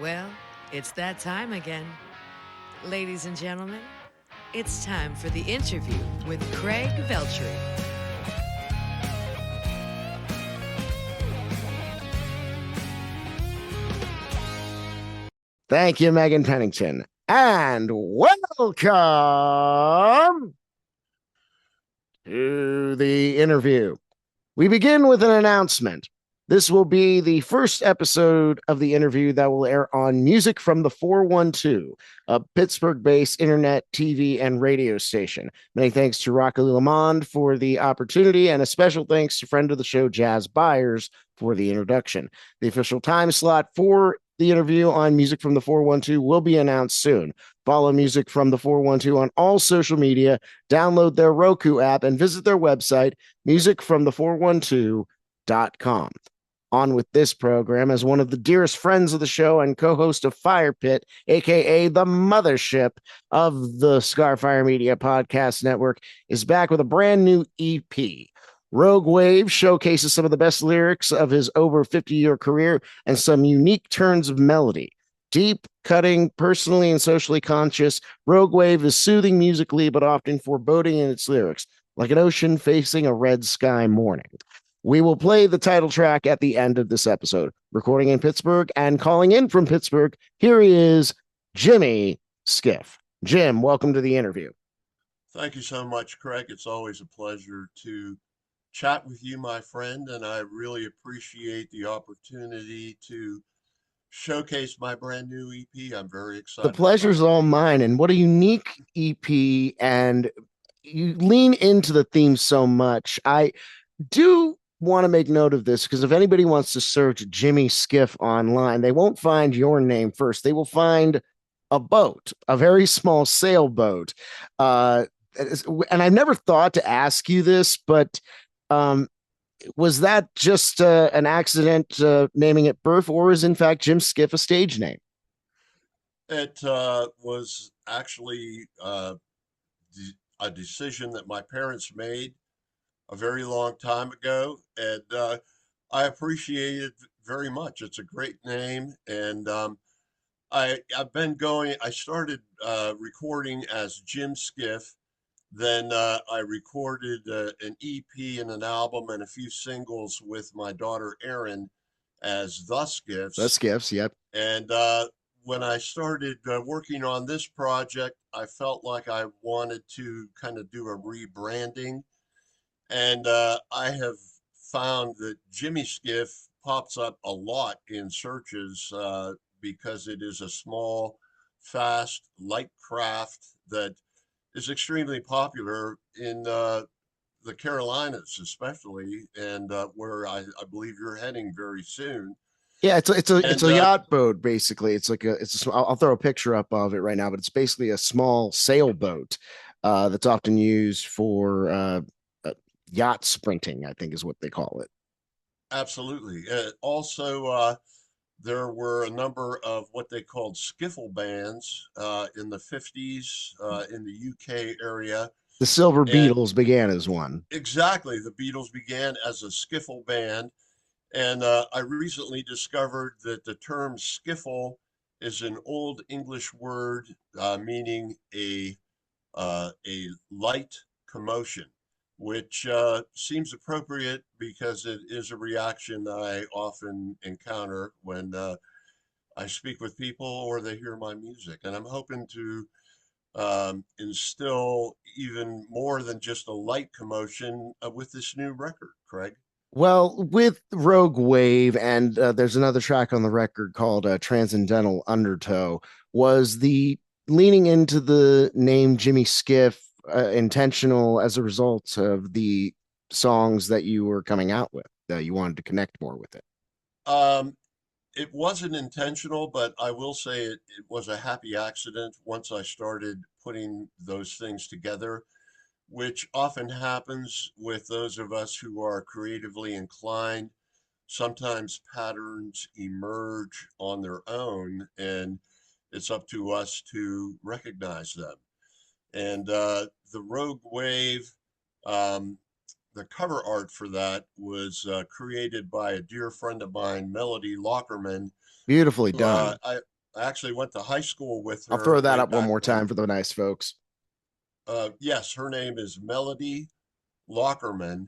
Well, it's that time again. Ladies and gentlemen, it's time for the interview with Craig-Veltri. Thank you, Megan Pennington. And welcome to the interview. We begin with an announcement. This will be the first episode of the interview that will air on Music from the 412, a Pittsburgh-based internet, TV, and radio station. Many thanks to Rocky Lamond for the opportunity, and a special thanks to friend of the show, Jazz Byers, for the introduction. The official time slot for the interview on Music from the 412 will be announced soon. Follow Music from the 412 on all social media, download their Roku app, and visit their website, musicfromthe412.com. On with this program as one of the dearest friends of the show and co-host of FirePitt, aka the mothership of the Scarfire Media Podcast Network, is back with a brand new EP. Rogue Wave showcases some of the best lyrics of his over 50-year career and some unique turns of melody. Deep, cutting, personally and socially conscious, Rogue Wave is soothing musically but often foreboding in its lyrics, like an ocean facing a red sky morning. We will play the title track at the end of this episode. Recording in Pittsburgh and calling in from Pittsburgh, here he is, Jimmy Skiff. Jim, welcome to the interview. Thank you so much, Craig. It's always a pleasure to chat with you, my friend, and I really appreciate the opportunity to showcase my brand new EP. I'm very excited. The pleasure's all mine, and what a unique EP, and you lean into the theme so much. I do want to make note of this because if anybody wants to search Jimmy Skiff online, they won't find your name first. They will find a boat, a very small sailboat. And I've never thought to ask you this, but was that just an accident naming it birth, or is in fact Jim Skiff a stage name? It was actually a decision that my parents made a very long time ago, and I appreciate it very much. It's a great name, and I've been going. I started recording as Jim Skiff. Then I recorded an EP and an album and a few singles with my daughter Erin as The Skiffs. The Skiffs, yep. And when I started working on this project, I felt like I wanted to kind of do a rebranding. And I have found that Jimmy Skiff pops up a lot in searches because it is a small, fast, light craft that is extremely popular in the Carolinas, especially, and where I believe you're heading very soon. Yeah, it's a yacht boat basically. It's like I'll throw a picture up of it right now, but it's basically a small sailboat that's often used for yacht sprinting, I think is what they call it. Absolutely. Also, there were a number of what they called skiffle bands in the 50s in the UK area. The Silver Beatles began as one. Exactly. The Beatles began as a skiffle band. And I recently discovered that the term skiffle is an old English word meaning a light commotion, which seems appropriate because it is a reaction I often encounter when I speak with people or they hear my music. And I'm hoping to instill even more than just a light commotion with this new record, Craig. Well, with Rogue Wave, and there's another track on the record called Transcendental Undertow, was the leaning into the name Jimmy Skiff intentional as a result of the songs that you were coming out with, that you wanted to connect more with it? It wasn't intentional, but I will say it was a happy accident once I started putting those things together, which often happens with those of us who are creatively inclined. Sometimes patterns emerge on their own, and it's up to us to recognize them. And the Rogue Wave the cover art for that was created by a dear friend of mine, Melody Lockerman. Beautifully Who, done. I actually went to high school with I'll her throw that way up one back more when. time for the nice folks. Yes, her name is Melody Lockerman,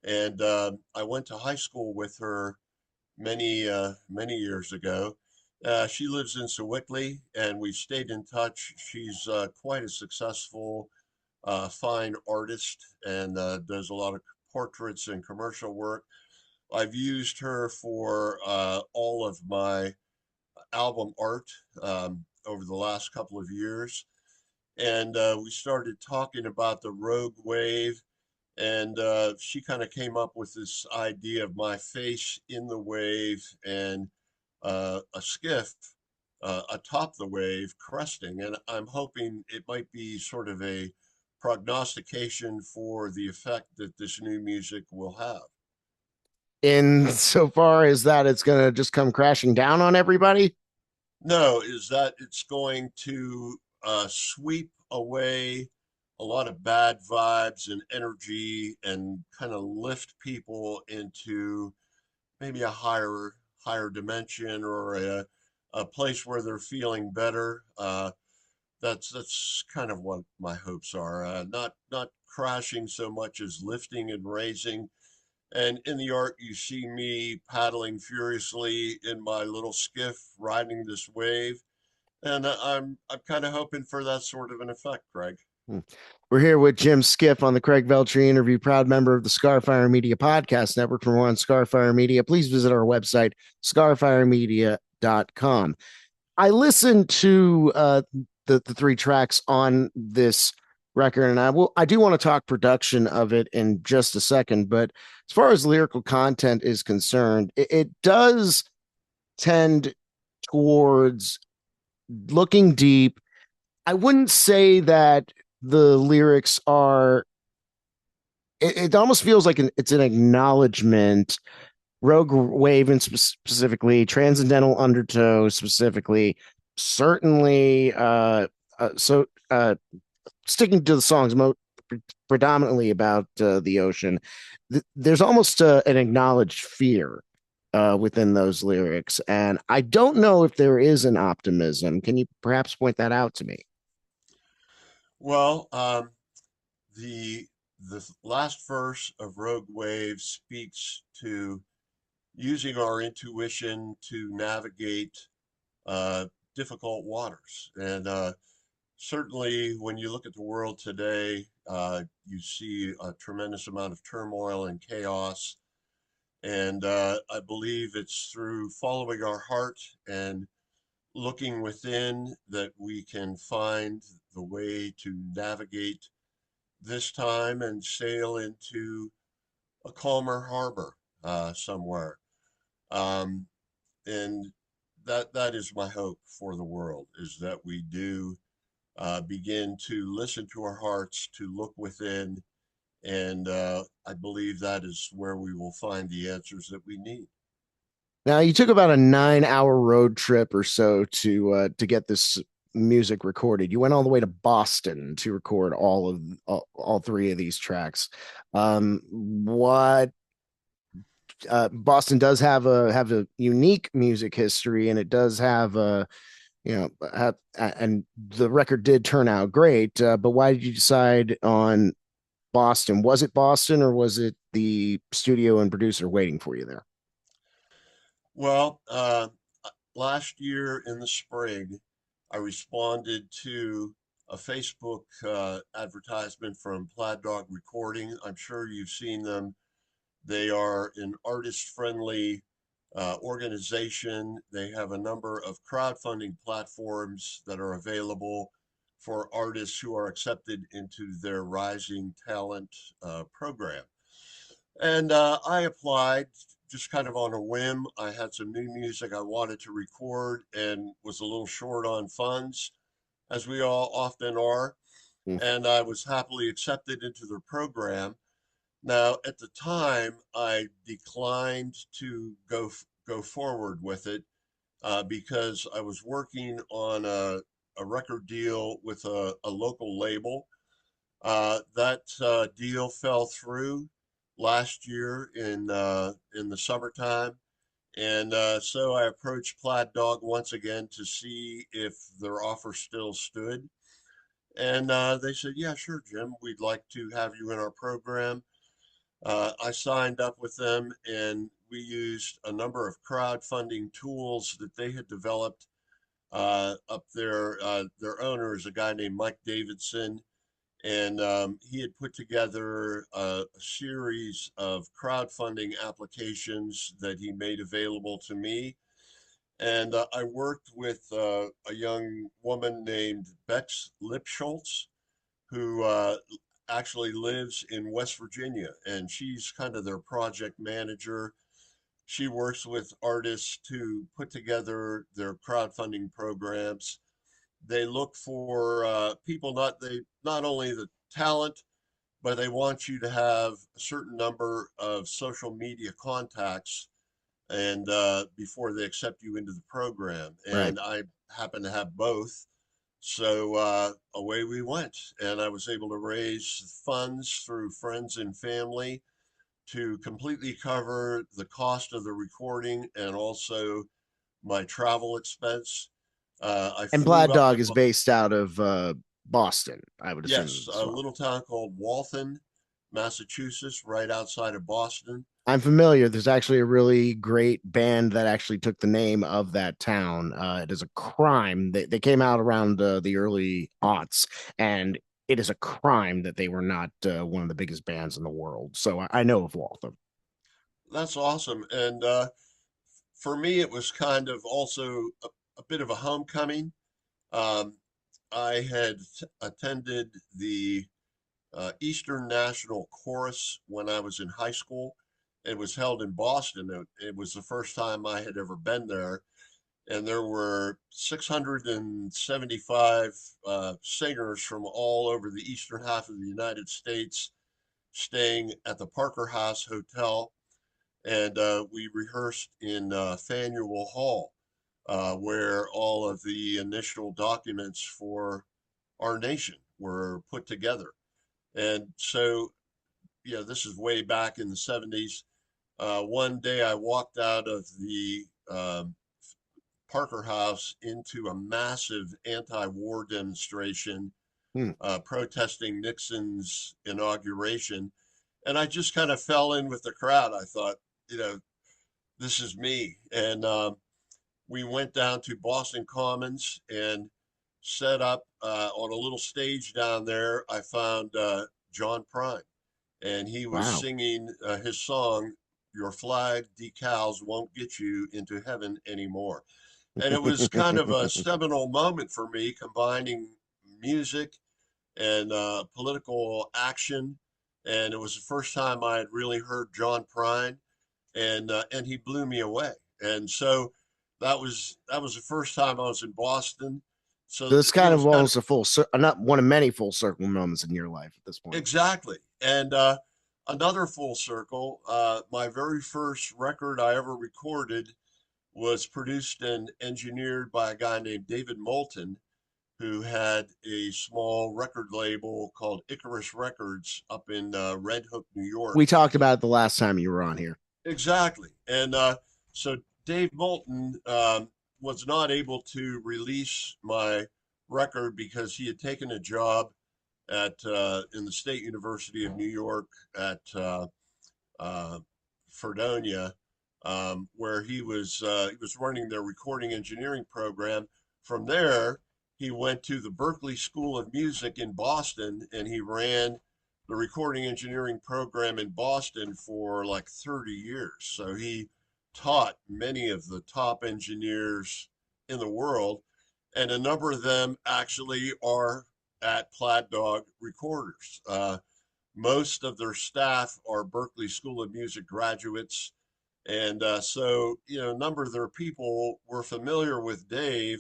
and I went to high school with her many years ago. She lives in Sewickley, and we've stayed in touch. She's quite a successful, fine artist, and does a lot of portraits and commercial work. I've used her for all of my album art over the last couple of years, and we started talking about the Rogue Wave, and she kind of came up with this idea of my face in the wave and a skiff atop the wave cresting. And I'm hoping it might be sort of a prognostication for the effect that this new music will have. In so far as that it's going to just come crashing down on everybody. No, is that it's going to sweep away a lot of bad vibes and energy and kind of lift people into maybe a higher dimension or a place where they're feeling better. That's kind of what my hopes are. Not crashing so much as lifting and raising. And in the art, you see me paddling furiously in my little skiff, riding this wave. And I'm kind of hoping for that sort of an effect, Craig. We're here with Jim Skiff on the Craig-Veltri interview, proud member of the Scarfire Media Podcast Network. For more on Scarfire Media, please visit our website, scarfiremedia.com. I listened to the three tracks on this record, and I do want to talk production of it in just a second. But as far as lyrical content is concerned, it does tend towards looking deep. I wouldn't say that the lyrics are. It almost feels like it's an acknowledgement. Rogue Wave, and specifically Transcendental Undertow, specifically, certainly. Sticking to the songs predominantly about the ocean, there's almost an acknowledged fear within those lyrics, and I don't know if there is an optimism. Can you perhaps point that out to me? Well, the last verse of Rogue Wave speaks to using our intuition to navigate uh, difficult waters. And certainly, when you look at the world today, you see a tremendous amount of turmoil and chaos. And I believe it's through following our heart and looking within that we can find the way to navigate this time and sail into a calmer harbor somewhere. Um, and that is my hope for the world, is that we do begin to listen to our hearts, to look within, and I believe that is where we will find the answers that we need. Now, you took about a 9-hour road trip or so to get this music recorded. You went all the way to Boston to record all three of these tracks. What Boston does have a unique music history, and it does have a and the record did turn out great. But why did you decide on Boston? Was it Boston, or was it the studio and producer waiting for you there? Well, last year in the spring, I responded to a Facebook advertisement from Plaid Dog Recording. I'm sure you've seen them. They are an artist-friendly organization. They have a number of crowdfunding platforms that are available for artists who are accepted into their Rising Talent program. And I applied just kind of on a whim. I had some new music I wanted to record and was a little short on funds, as we all often are. Mm. And I was happily accepted into their program. Now, at the time, I declined to go forward with it because I was working on a record deal with a local label. That deal fell through, last year in the summertime. And so I approached Plaid Dog once again to see if their offer still stood. And they said, yeah, sure, Jim, we'd like to have you in our program. I signed up with them, and we used a number of crowdfunding tools that they had developed up there. Their owner is a guy named Mike Davidson, and he had put together a series of crowdfunding applications that he made available to me. And I worked with a young woman named Bex Lipschultz, who actually lives in West Virginia, and she's kind of their project manager. She works with artists to put together their crowdfunding programs. They look for people, not only the talent, but they want you to have a certain number of social media contacts and before they accept you into the program. Right. And I happen to have both. So away we went, and I was able to raise funds through friends and family to completely cover the cost of the recording and also my travel expense. I And flew Plaid up Dog to is based out of Boston, I would assume yes, as a well. little town called Waltham, Massachusetts, right outside of Boston. I'm familiar. There's actually a really great band that actually took the name of that town. It is a crime. They came out around the early aughts, and it is a crime that they were not one of the biggest bands in the world. So I know of Waltham. That's awesome. And for me, it was kind of also a bit of a homecoming. Um, I had attended the Eastern National Chorus when I was in high school. It was held in Boston. It was the first time I had ever been there. And there were 675 singers from all over the eastern half of the United States staying at the Parker House Hotel. And we rehearsed in Faneuil Hall, where all of the initial documents for our nation were put together. And so, yeah, this is way back in the 70s. One day I walked out of the Parker House into a massive anti-war demonstration Hmm. protesting Nixon's inauguration. And I just kind of fell in with the crowd. I thought, this is me. And we went down to Boston Commons and set up on a little stage down there. I found John Prine, and he was Wow. singing his song, Your Flag Decals Won't Get You Into Heaven Anymore. And it was kind of a seminal moment for me, combining music and political action. And it was the first time I had really heard John Prine, and he blew me away. And so that was the first time I was in Boston. So So it's it kind of was kind of almost a not one of many full circle moments in your life at this point. exactly. And another full circle, my very first record I ever recorded was produced and engineered by a guy named David Moulton, who had a small record label called Icarus Records up in Red Hook, New York. We talked about it the last time you were on here. Exactly. And so Dave Moulton was not able to release my record because he had taken a job at in the State University of New York at Fredonia, where he was running their recording engineering program. From there, he went to the Berklee School of Music in Boston, and he ran the recording engineering program in Boston for like 30 years. So he taught many of the top engineers in the world, and a number of them actually are at Plaid Dog Recorders. Most of their staff are Berklee School of Music graduates. And so, a number of their people were familiar with Dave.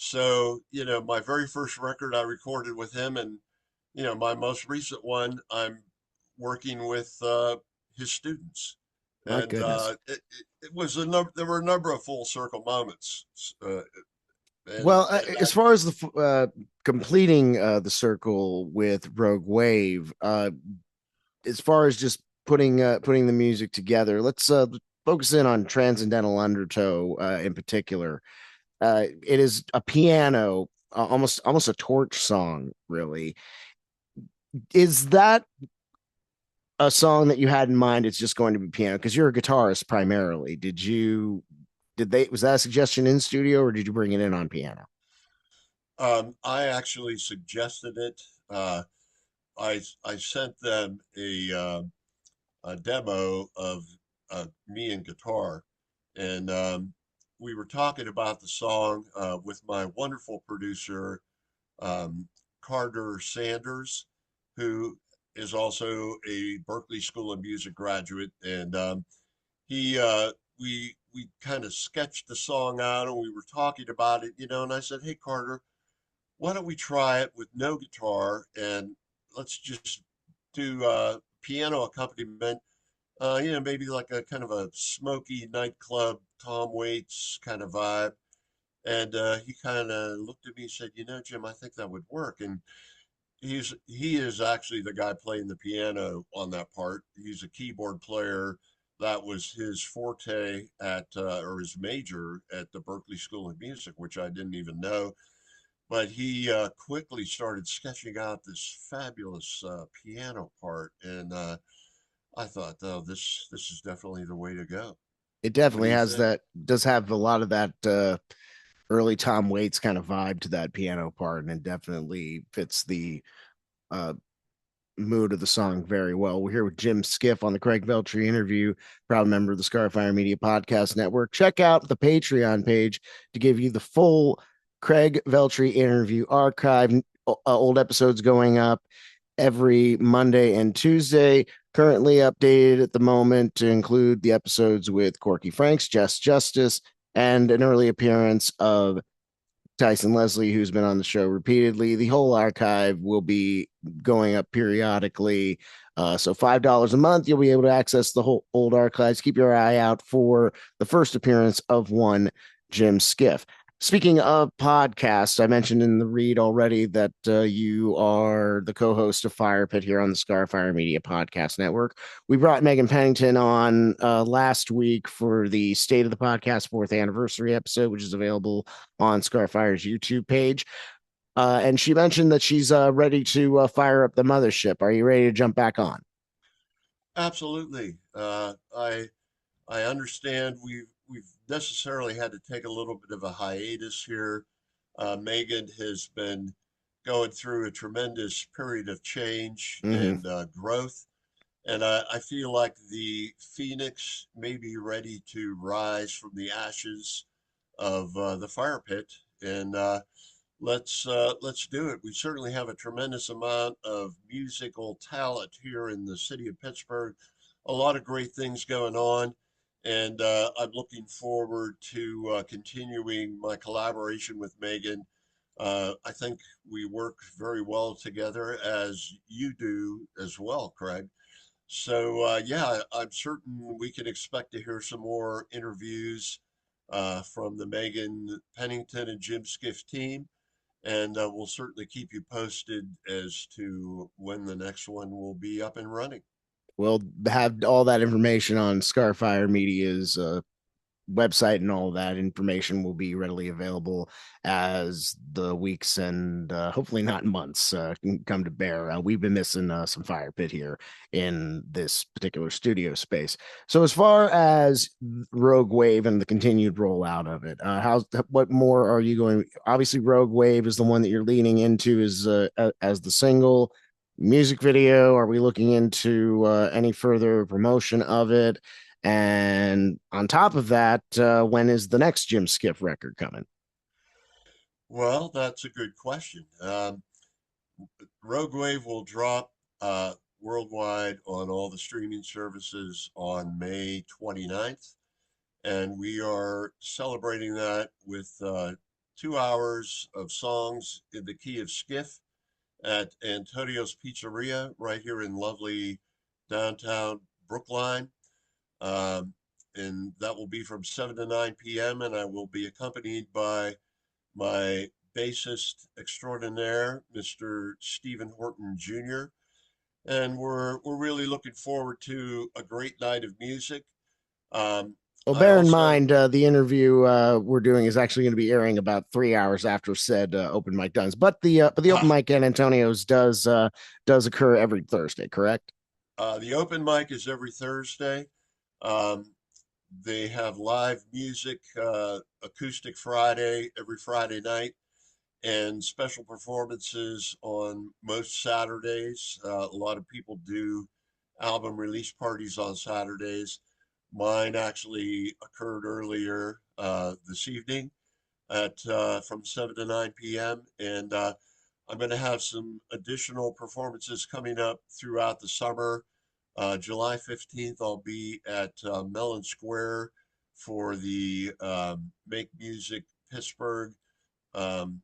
So, my very first record I recorded with him, and, my most recent one, I'm working with his students. My And goodness. it was there were a number of full circle moments. And, Well, and as that, far as the completing the circle with Rogue Wave, as far as just putting the music together. Let's focus in on Transcendental Undertow in particular. It is a piano, almost a torch song, really. Is that a song that you had in mind? It's just going to be piano because you're a guitarist primarily. Was that a suggestion in studio or did you bring it in on piano? I actually suggested it. I sent them a demo of me and guitar, and we were talking about the song with my wonderful producer, um, Carter Sanders, who is also a Berklee School of Music graduate, and he we kind of sketched the song out, and we were talking about it, and I said, "Hey, Carter, why don't we try it with no guitar and let's just do piano accompaniment, maybe like a kind of a smoky nightclub Tom Waits kind of vibe." And he kind of looked at me and said, Jim, I think that would work. And he is actually the guy playing the piano on that part. He's a keyboard player. That was his forte or his major at the Berklee School of Music, which I didn't even know. But he quickly started sketching out this fabulous piano part, and I thought, oh, this is definitely the way to go. It What do definitely you has think? that, does have a lot of that early Tom Waits kind of vibe to that piano part, and it definitely fits the uh, mood of the song very well. We're here with Jim Skiff on the Craig-Veltri interview, proud member of the Scarfire Media Podcast Network. Check out the Patreon page to give you the full Craig-Veltri interview archive. Old episodes going up every Monday and Tuesday. Currently updated at the moment to include the episodes with Corky Franks, Jess Justice, and an early appearance of Tyson Leslie, who's been on the show repeatedly. The whole archive will be going up periodically. So $5 a month, you'll be able to access the whole old archives. Keep your eye out for the first appearance of one Jim Skiff. Speaking of podcasts, I mentioned in the read already that you are the co-host of FirePitt here on the Scarfire Media Podcast Network. We brought Megan Pennington on last week for the State of the Podcast 4th anniversary episode, which is available on Scarfire's YouTube page. And she mentioned that she's ready to fire up the mothership. Are you ready to jump back on? Absolutely. I understand we've necessarily had to take a little bit of a hiatus here. Megan has been going through a tremendous period of change Mm-hmm. and growth, and I feel like the phoenix may be ready to rise from the ashes of the fire pit, and let's do it. We certainly have a tremendous amount of musical talent here in the city of Pittsburgh. A lot of great things going on, and I'm looking forward to continuing my collaboration with Megan. I think we work very well together, as you do as well, Craig. So yeah, I'm certain we can expect to hear some more interviews from the Megan Pennington and Jim Skiff team, and we'll certainly keep you posted as to when the next one will be up and running. We'll have all that information on Scarfire Media's website, and all that information will be readily available as the weeks and hopefully not months can come to bear. We've been missing some fire pit here in this particular studio space. So as far as Rogue Wave and the continued rollout of it, what more are you going? Obviously, Rogue Wave is the one that you're leaning into as the single. Music video, are we looking into any further promotion of it? And on top of that, when is the next Jim Skiff record coming? Well, that's a good question. Rogue Wave will drop worldwide on all the streaming services on May 29th, and we are celebrating that with 2 hours of songs in the key of Skiff at Antonio's Pizzeria right here in lovely downtown Brookline. Um, and that will be from 7 to 9 p.m. And I will be accompanied by my bassist extraordinaire, Mr. Stephen Horton Jr. and we're really looking forward to a great night of music. Um, Well, I bear in also mind, the interview we're doing is actually going to be airing about 3 hours after said open mic done. But the open mic at Antonio's does occur every Thursday, correct? the open mic is every Thursday. Um, they have live music, acoustic Friday every Friday night, and special performances on most Saturdays. A lot of people do album release parties on Saturdays. Mine actually occurred earlier this evening at from 7 to 9 p.m. And I'm going to have some additional performances coming up throughout the summer. July 15th, I'll be at Mellon Square for the Make Music Pittsburgh. Um,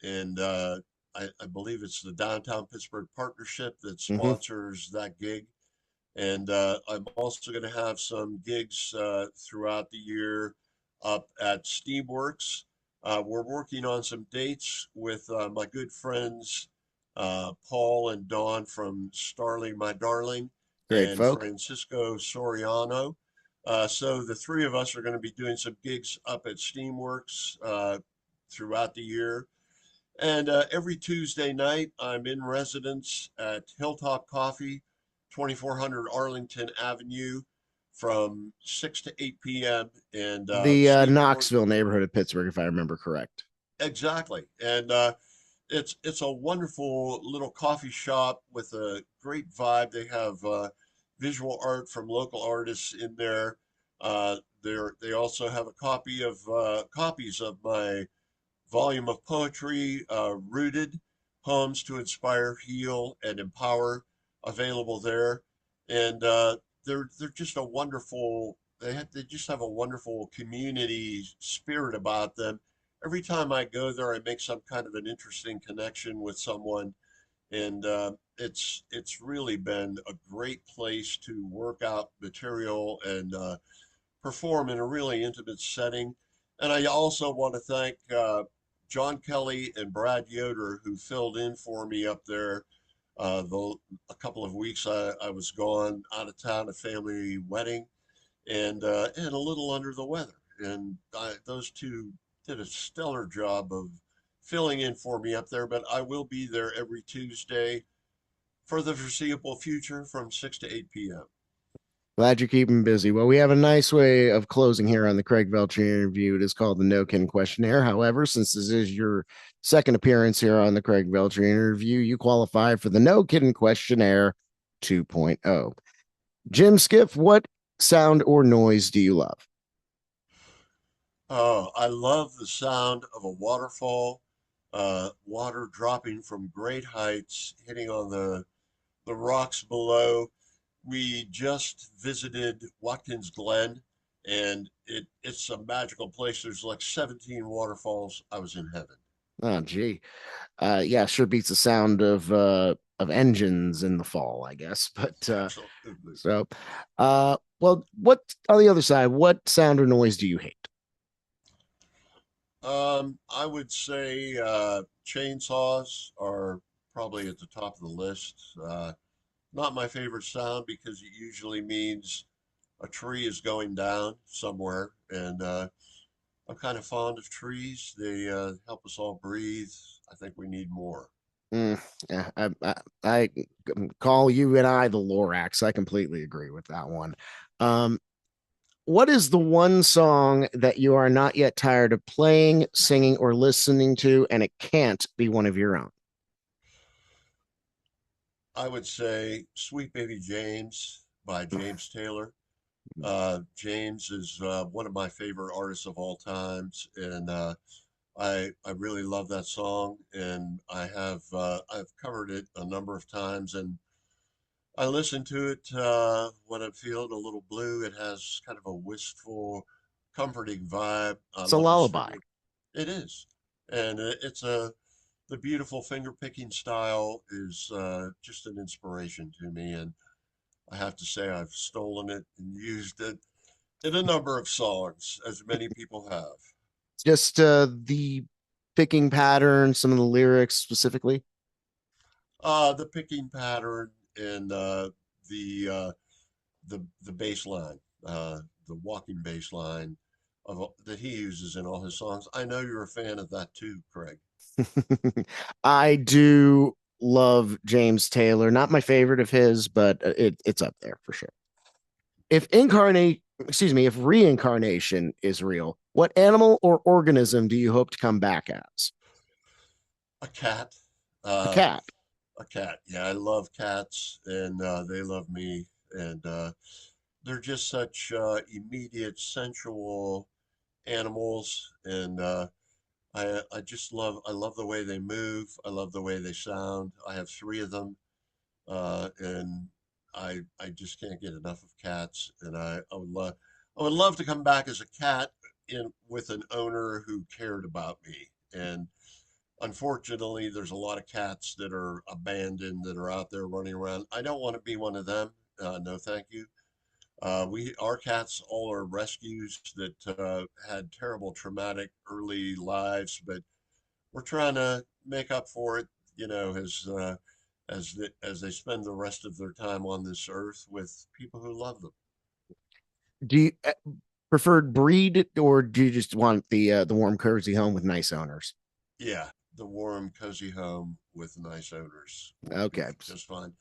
and I believe it's the Downtown Pittsburgh Partnership that Mm-hmm. sponsors that gig. And I'm also going to have some gigs throughout the year up at Steamworks. We're working on some dates with my good friends Paul and Dawn from Starling My Darling Great and folk. Francisco Soriano. So the three of us are going to be doing some gigs up at Steamworks throughout the year. And every Tuesday night, I'm in residence at Hilltop Coffee, 2400 Arlington Avenue, from 6 to 8 p.m. And The Steve Morgan, Knoxville neighborhood of Pittsburgh, if I remember correct. exactly. And it's a wonderful little coffee shop with a great vibe. They have visual art from local artists in there. They also have a copy of copies of my volume of poetry, Rooted, Poems to Inspire, Heal, and Empower, available there. And they're just a wonderful, they just have a wonderful community spirit about them. Every time I go there, I make some kind of an interesting connection with someone, and it's really been a great place to work out material and perform in a really intimate setting. And I also want to thank John Kelly and Brad Yoder, who filled in for me up there a couple of weeks I was gone out of town, a family wedding, and a little under the weather. And those two did a stellar job of filling in for me up there. But I will be there every Tuesday for the foreseeable future from 6 to 8 p.m. Glad you're keeping busy. Well, we have a nice way of closing here on the Craig-Veltri interview. It is called the Nokin questionnaire. However, since this is your second appearance here on the Craig-Veltri interview, you qualify for the Nokin questionnaire 2.0. Jim Skiff, what sound or noise do you love? Oh, I love the sound of a waterfall, water dropping from great heights, hitting on the rocks below. We just visited Watkins Glen, and it's a magical place. There's like 17 waterfalls. I was in heaven. Oh, gee. Yeah, sure beats the sound of engines in the fall, I guess. But Absolutely. so well, what on the other side, what sound or noise do you hate? I would say chainsaws are probably at the top of the list. Not my favorite sound because it usually means a tree is going down somewhere, and I'm kind of fond of trees. They help us all breathe. I think we need more. Mm, yeah, I call you and I the Lorax. I completely agree with that one. Um, what is the one song that you are not yet tired of playing, singing, or listening to, and it can't be one of your own? I would say Sweet Baby James by James Taylor. James is one of my favorite artists of all times, and I really love that song, and I've covered it a number of times, and I listen to it when I'm feeling a little blue. It has kind of a wistful, comforting vibe. I It's a love the lullaby. string. It is, and it's a the beautiful finger picking style is just an inspiration to me, and I have to say I've stolen it and used it in a number of songs, as many people have. It's just the picking pattern, some of the lyrics specifically. The picking pattern and the the bass line, the walking bass line that he uses in all his songs. I know you're a fan of that too, Craig. I do love James Taylor. Not my favorite of his, but it's up there for sure. If reincarnation is real, what animal or organism do you hope to come back as? A cat. A Uh, cat. a cat. Yeah, I love cats, and they love me, and they're just such immediate, sensual animals, and I just I love the way they move. I love the way they sound. I have three of them, and I just can't get enough of cats. And I would love to come back as a cat in with an owner who cared about me. And unfortunately, there's a lot of cats that are abandoned that are out there running around. I don't want to be one of them. No, thank you. Our cats all are rescues that had terrible traumatic early lives, but we're trying to make up for it, as they spend the rest of their time on this earth with people who love them. Do you preferred breed, or do you just want the warm, cozy home with nice owners? Yeah, the warm, cozy home with nice owners will be Okay, just fine,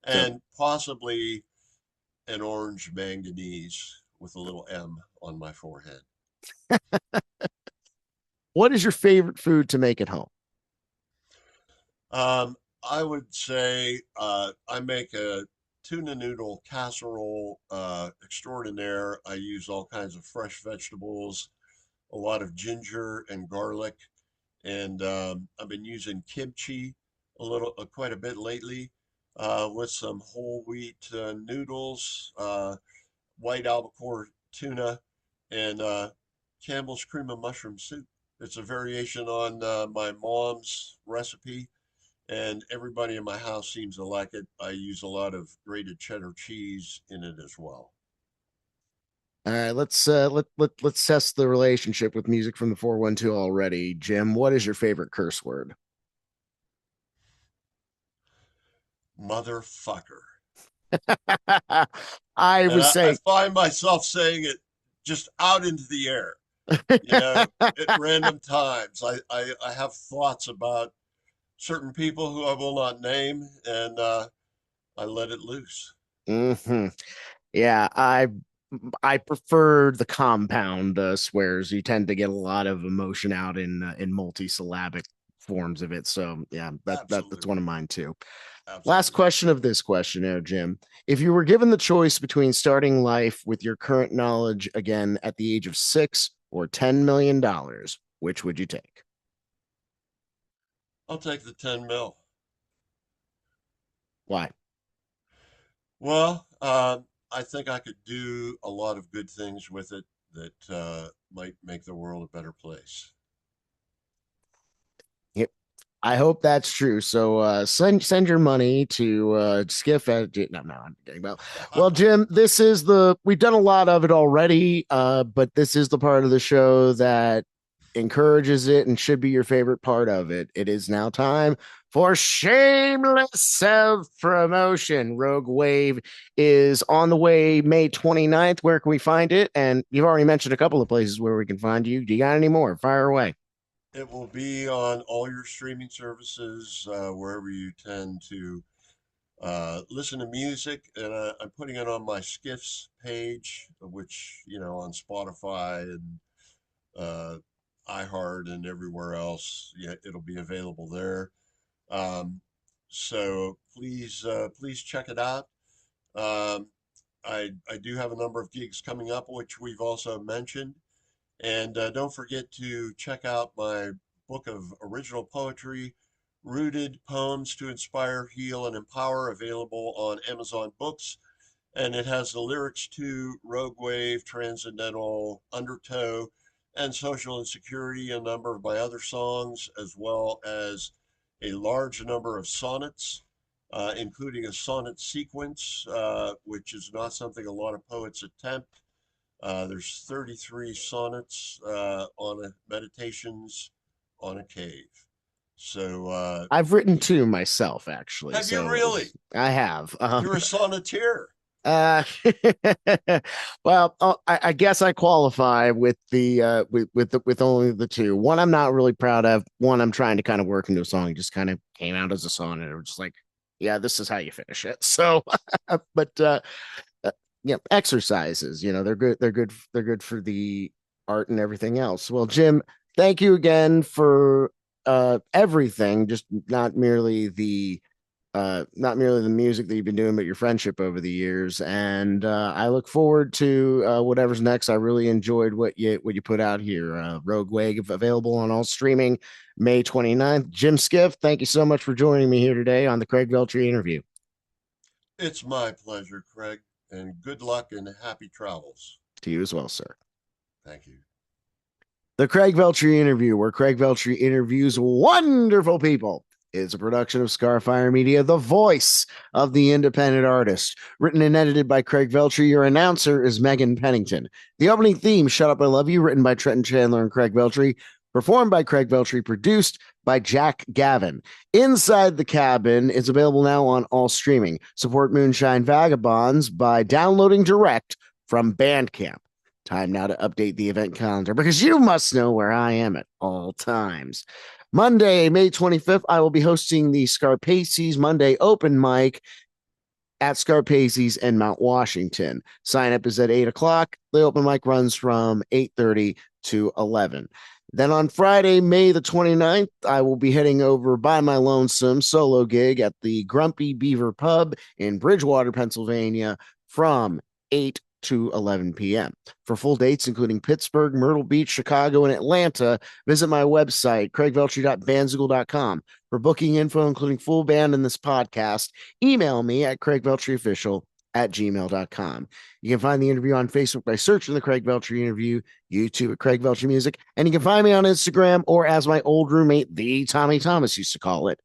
so and possibly an orange manganese with a little M on my forehead. what is your favorite food to make at home? I would say I make a tuna noodle casserole extraordinaire. I use all kinds of fresh vegetables, a lot of ginger and garlic, and I've been using kimchi quite a bit lately, with some whole wheat noodles, white albacore tuna, and Campbell's cream of mushroom soup. It's a variation on my mom's recipe, and everybody in my house seems to like it. I use a lot of grated cheddar cheese in it as well. All right, let's test the relationship with music from the 412 already. Jim, what is your favorite curse word? Motherfucker. I And was I saying find myself saying it just out into the air, you know, at random times. I have thoughts about certain people who I will not name, and I let it loose. hmm. Yeah, I prefer the compound swears. You tend to get a lot of emotion out in multisyllabic forms of it. So yeah, that's one Absolutely. of mine too. Last Absolutely. question of this questionnaire, Jim. If you were given the choice between starting life with your current knowledge again at the age of 6 or $10 million, which would you take? I'll take the 10 mil. Why? Well, I think I could do a lot of good things with it that might make the world a better place. I hope that's true. So send your money to Skiff at no, I'm kidding. Well, Jim, we've done a lot of it already, but this is the part of the show that encourages it and should be your favorite part of it. It is now time for shameless self-promotion. Rogue Wave is on the way May 29th. Where can we find it? And you've already mentioned a couple of places where we can find you. Do you got any more? Fire away. It will be on all your streaming services, wherever you tend to listen to music, and I'm putting it on my Skiffs page, which, on Spotify and uh, iHeart and everywhere else. Yeah, it'll be available there. Um, so please check it out. Um, I do have a number of gigs coming up, which we've also mentioned. And don't forget to check out my book of original poetry, Rooted Poems to Inspire, Heal, and Empower, available on Amazon Books. And it has the lyrics to Rogue Wave, Transcendental, Undertow, and Social Insecurity, a number of my other songs, as well as a large number of sonnets, including a sonnet sequence, which is not something a lot of poets attempt. There's 33 sonnets on meditations on a cave. So I've written 2 myself, actually. have you really? I have. You're a sonneteer. Uh, well, I guess I qualify with the with only the 2. One I'm not really proud of. One I'm trying to kind of work into a song. It just kind of came out as a song, and it was just like, yeah, this is how you finish it. So, but yeah, exercises. They're good. They're good. They're good for the art and everything else. Well, Jim, thank you again for everything. Just not merely the music that you've been doing, but your friendship over the years. And I look forward to whatever's next. I really enjoyed what you put out here. Rogue Wave available on all streaming May 29th. Jim Skiff, thank you so much for joining me here today on the Craig-Veltri interview. It's my pleasure, Craig, and good luck and happy travels. To you as well, sir. Thank you. The Craig-Veltri interview, where Craig-Veltri interviews wonderful people, is a production of Scarfire Media, the voice of the independent artist. Written and edited by Craig-Veltri. Your announcer is Megan Pennington. The opening theme, Shut Up, I Love You, written by Trenton Chandler and Craig-Veltri. Performed by Craig-Veltri. Produced by Jack Gavin. Inside the Cabin is available now on all streaming. Support Moonshine Vagabonds by downloading direct from Bandcamp. Time now to update the event calendar, because you must know where I am at all times. Monday, May 25th, I will be hosting the Scarpace's Monday open mic at Scarpace's in Mount Washington. Sign up is at 8 o'clock. The open mic runs from 8:30 to 11. Then on Friday, May the 29th, I will be heading over by my lonesome solo gig at the Grumpy Beaver Pub in Bridgewater, Pennsylvania from 8 to 11 p.m. For full dates, including Pittsburgh, Myrtle Beach, Chicago, and Atlanta, visit my website, craig-veltri.bandzoogle.com. For booking info, including full band and this podcast, email me at craig-veltri@gmail.com. You can find the interview on Facebook by searching the Craig-Veltri interview, YouTube at Craig-Veltri Music, and you can find me on Instagram, or as my old roommate, the Tommy Thomas, used to call it,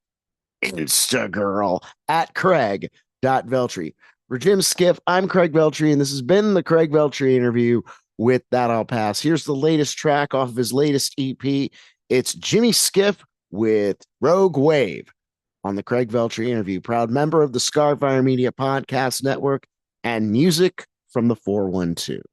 Instagirl, at craig.veltri. For Jim Skiff, I'm Craig-Veltri, and this has been the Craig-Veltri interview. With that, I'll pass. Here's the latest track off of his latest EP. It's Jimmy Skiff with Rogue Wave on the Craig-Veltri interview. Proud member of the Scarfire Media Podcast Network and music from the 412.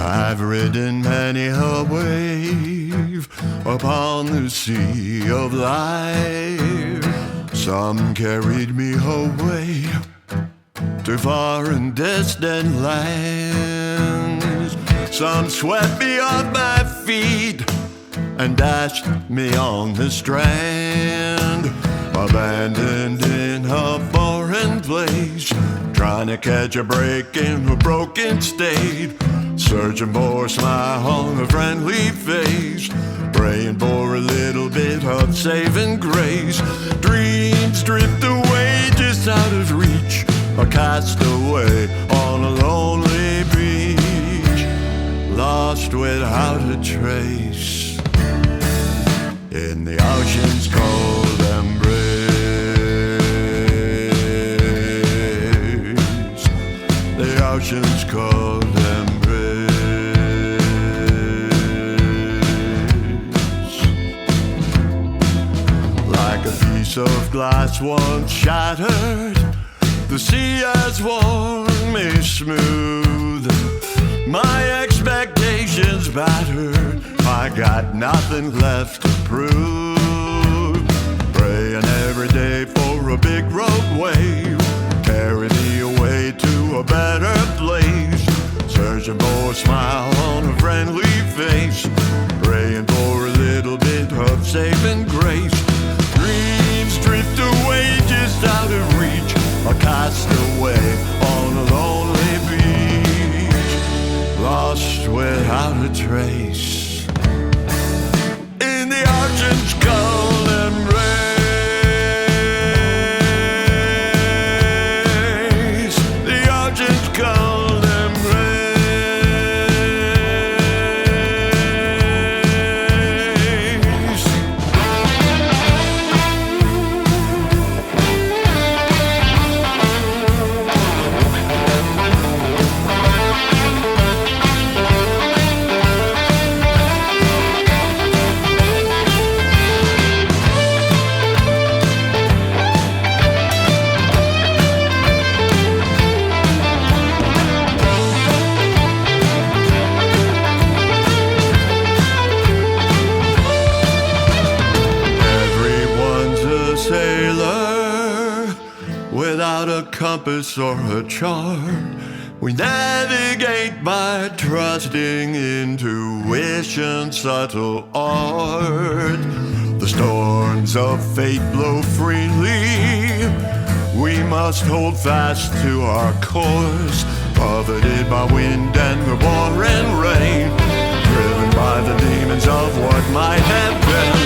I've ridden many a wave upon the sea of life. Some carried me away to far and distant lands. Some swept me off my feet and dashed me on the strand. Abandoned in a foreign place, trying to catch a break in a broken state. Searching for a smile on a friendly face, praying for a little bit of saving grace. Dreams drift away just out of reach, a castaway on a lonely beach, lost without a trace in the ocean's cold embrace. The ocean's cold embrace. Of glass once shattered, the sea has worn me smooth. My expectations battered, I got nothing left to prove. Praying every day for a big rogue wave, carry me away to a better place. Searching for a smile on a friendly face, praying for a little bit of saving grace. Dreams drift away just out of reach, a castaway on a lonely beach, lost without a trace in the ocean's cold embrace. The ocean's cold embrace. without a compass or a chart. We navigate by trusting intuition, subtle art. The storms of fate blow freely. We must hold fast to our course, buffeted by wind and the roaring rain, driven by the demons of what might have been,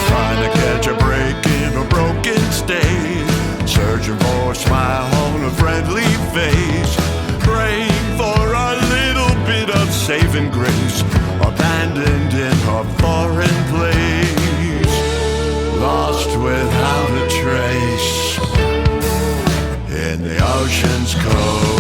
trying to catch a break in a broken state, searching for a smile on a friendly face, praying for a little bit of saving grace, abandoned in a foreign place, lost without a trace in the ocean's cold.